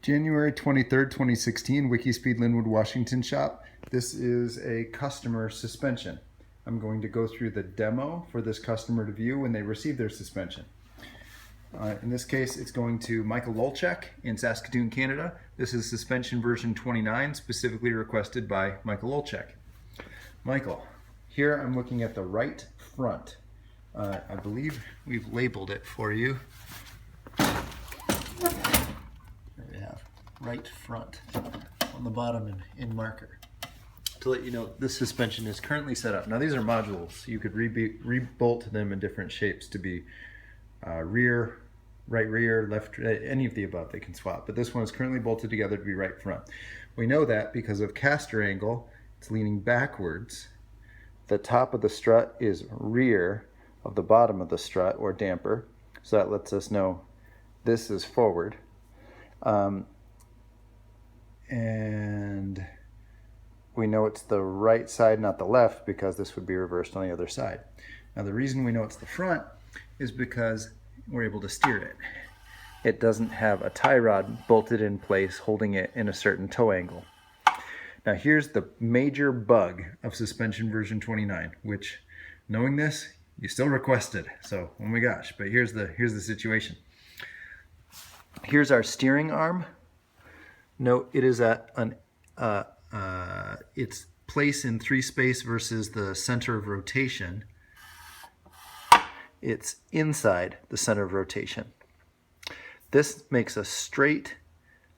January 23rd, 2016, Wikispeed, Linwood, Washington shop. This is a customer suspension. I'm going to go through the demo for this customer to view when they receive their suspension. In this case, it's going to Michael Lulchak in Saskatoon, Canada. This is suspension version 29, specifically requested by Michael Lulchak. Michael, here I'm looking at the right front. I believe we've labeled it for you. Right front on the bottom in marker to let you know this suspension is currently set up. Now these are modules. You could re-bolt them in different shapes to be rear, right rear, left, any of the above. They can swap, but this one is currently bolted together to be right front. We know that because of caster angle. It's leaning backwards. The top of the strut is rear of the bottom of the strut or damper, so that lets us know this is forward. And we know it's the right side, not the left, because this would be reversed on the other side. Now the reason we know it's the front is because we're able to steer it. It doesn't have a tie rod bolted in place holding it in a certain toe angle. Now here's the major bug of suspension version 29, which, knowing this, you still requested. So, oh my gosh, but here's the situation. Here's our steering arm. Note it is at its place in 3 space versus the center of rotation. It's inside the center of rotation. This makes a straight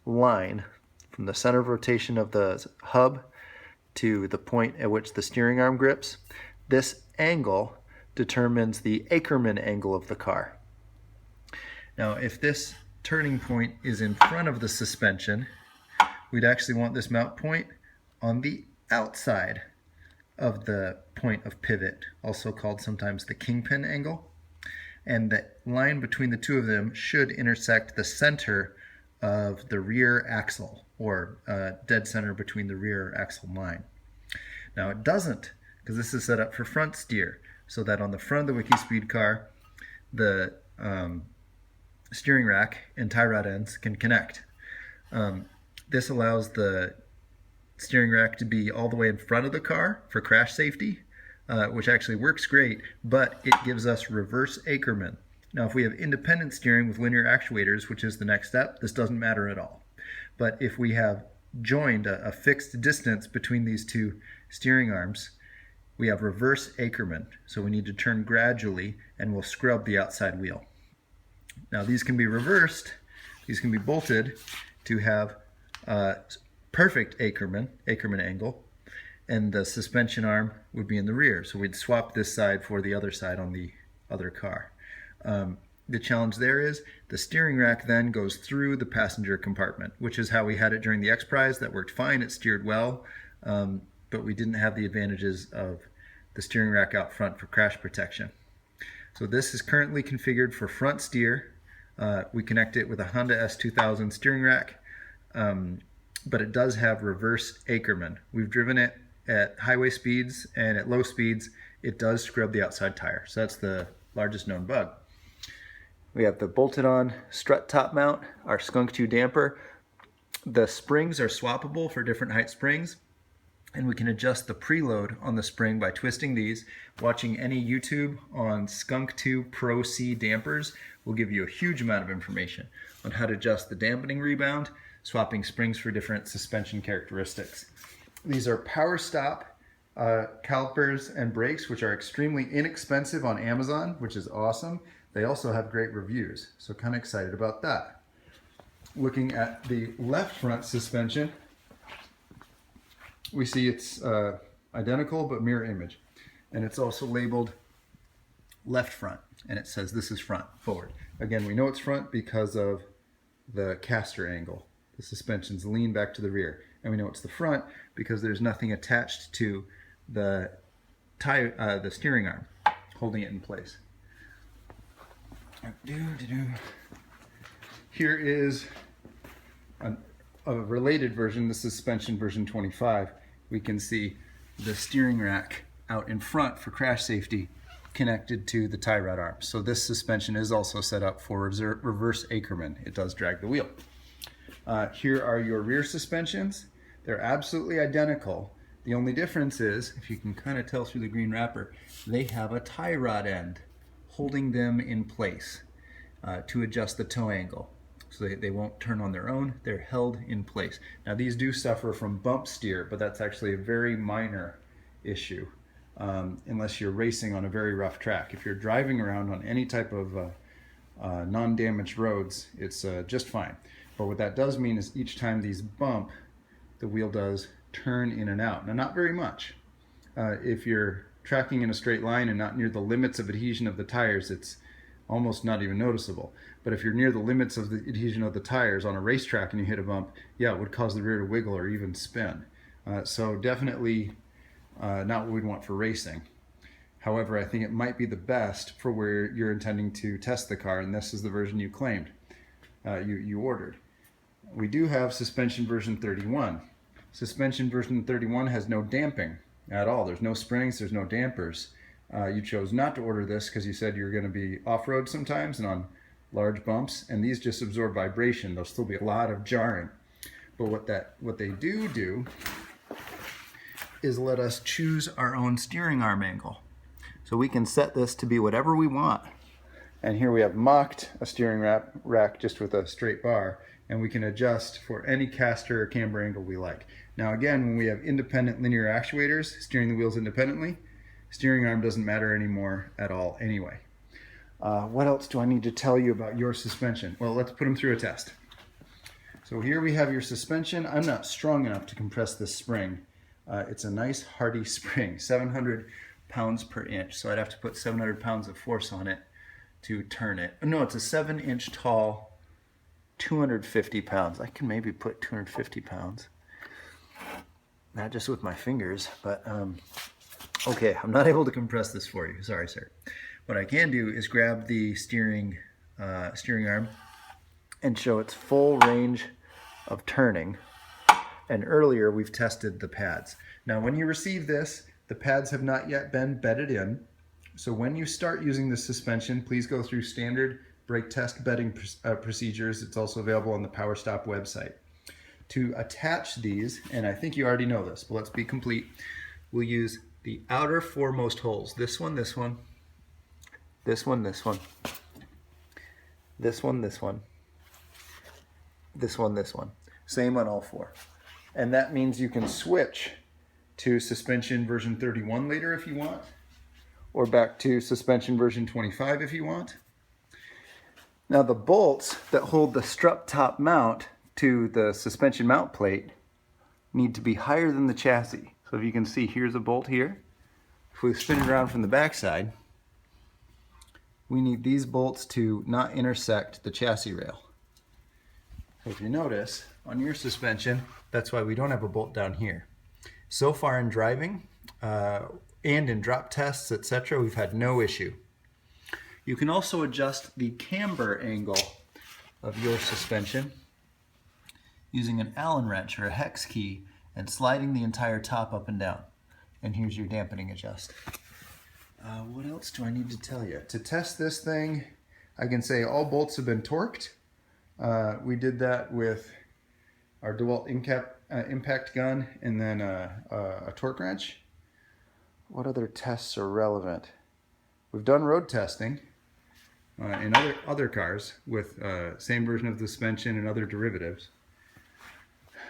line from the center of rotation of the hub to the point at which the steering arm grips. This angle determines the Ackerman angle of the car. Now, if this turning point is in front of the suspension, we'd actually want this mount point on the outside of the point of pivot, also called sometimes the kingpin angle. And the line between the two of them should intersect the center of the rear axle, or dead center between the rear axle line. Now it doesn't, because this is set up for front steer, so that on the front of the Wikispeed car, the steering rack and tie rod ends can connect. This allows the steering rack to be all the way in front of the car for crash safety, which actually works great, but it gives us reverse Ackerman. Now, if we have independent steering with linear actuators, which is the next step, this doesn't matter at all. But if we have joined a fixed distance between these two steering arms, we have reverse Ackerman. So we need to turn gradually, and we'll scrub the outside wheel. Now, these can be reversed. These can be bolted to have perfect Ackerman angle, and the suspension arm would be in the rear. So we'd swap this side for the other side on the other car. The challenge there is the steering rack then goes through the passenger compartment, which is how we had it during the X Prize. That worked fine, it steered well, but we didn't have the advantages of the steering rack out front for crash protection. So this is currently configured for front steer. We connect it with a Honda S2000 steering rack. But it does have reverse Ackerman. We've driven it at highway speeds, and at low speeds it does scrub the outside tire. So that's the largest known bug. We have the bolted on strut top mount, our Skunk 2 damper. The springs are swappable for different height springs, and we can adjust the preload on the spring by twisting these. Watching any YouTube on Skunk 2 Pro C dampers will give you a huge amount of information on how to adjust the dampening rebound, swapping springs for different suspension characteristics. These are power stop calipers and brakes, which are extremely inexpensive on Amazon, which is awesome. They also have great reviews, so kind of excited about that. Looking at the left front suspension, we see it's identical but mirror image, and it's also labeled left front, and it says this is front, forward. Again, we know it's front because of the caster angle. The suspensions lean back to the rear, and we know it's the front because there's nothing attached to the steering arm holding it in place. Here is a related version, the suspension version 25. We can see the steering rack out in front for crash safety connected to the tie rod arm. So this suspension is also set up for reverse Ackerman. It does drag the wheel. Here are your rear suspensions. They're absolutely identical. The only difference is, if you can kind of tell through the green wrapper, they have a tie rod end holding them in place to adjust the toe angle. So they won't turn on their own, they're held in place. Now these do suffer from bump steer, but that's actually a very minor issue unless you're racing on a very rough track. If you're driving around on any type of non-damaged roads, it's just fine. But what that does mean is each time these bump, the wheel does turn in and out. Now, not very much. If you're tracking in a straight line and not near the limits of adhesion of the tires, it's almost not even noticeable. But if you're near the limits of the adhesion of the tires on a racetrack and you hit a bump, yeah, it would cause the rear to wiggle or even spin. So definitely not what we'd want for racing. However, I think it might be the best for where you're intending to test the car, and this is the version you claimed, you ordered. We do have suspension version 31. Suspension version 31 has no damping at all. There's no springs, there's no dampers. You chose not to order this because you said you're going to be off-road sometimes and on large bumps, and these just absorb vibration. There'll still be a lot of jarring. But what they do is let us choose our own steering arm angle. So we can set this to be whatever we want. And here we have mocked a steering rack just with a straight bar, and we can adjust for any caster or camber angle we like. Now again, when we have independent linear actuators steering the wheels independently, steering arm doesn't matter anymore at all anyway. What else do I need to tell you about your suspension? Well, let's put them through a test. So here we have your suspension. I'm not strong enough to compress this spring. It's a nice hardy spring, 700 pounds per inch. So I'd have to put 700 pounds of force on it to turn it. No, it's a 7-inch tall, 250 pounds. I can maybe put 250 pounds. Not just with my fingers, but okay, I'm not able to compress this for you. Sorry, sir. What I can do is grab the steering arm and show its full range of turning. And earlier we've tested the pads. Now when you receive this, the pads have not yet been bedded in. So when you start using the suspension, please go through standard brake test bedding procedures. It's also available on the PowerStop website. To attach these, and I think you already know this, but let's be complete, we'll use the outer foremost holes. This one, this one, this one, this one, this one, this one, this one, this one. Same on all four. And that means you can switch to suspension version 31 later if you want, or back to suspension version 25 if you want. Now the bolts that hold the strut top mount to the suspension mount plate need to be higher than the chassis. So if you can see, here's a bolt here. If we spin it around from the back side, we need these bolts to not intersect the chassis rail. So if you notice, on your suspension, that's why we don't have a bolt down here. So far in driving and in drop tests, etc., we've had no issue. You can also adjust the camber angle of your suspension using an Allen wrench or a hex key and sliding the entire top up and down. And here's your dampening adjust. What else do I need to tell you? To test this thing, I can say all bolts have been torqued. We did that with our DeWalt impact gun and then a torque wrench. What other tests are relevant? We've done road testing in other cars with same version of the suspension and other derivatives.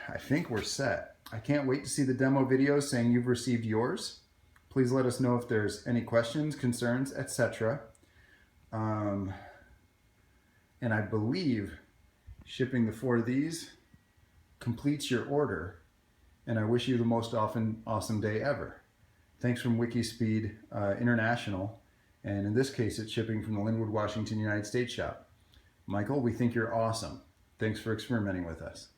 I think we're set. I can't wait to see the demo videos saying you've received yours. Please let us know if there's any questions, concerns, etc. And I believe shipping the 4 of these completes your order. And I wish you the most awesome day ever. Thanks from Wikispeed International. And in this case, it's shipping from the Linwood, Washington, United States shop. Michael, we think you're awesome. Thanks for experimenting with us.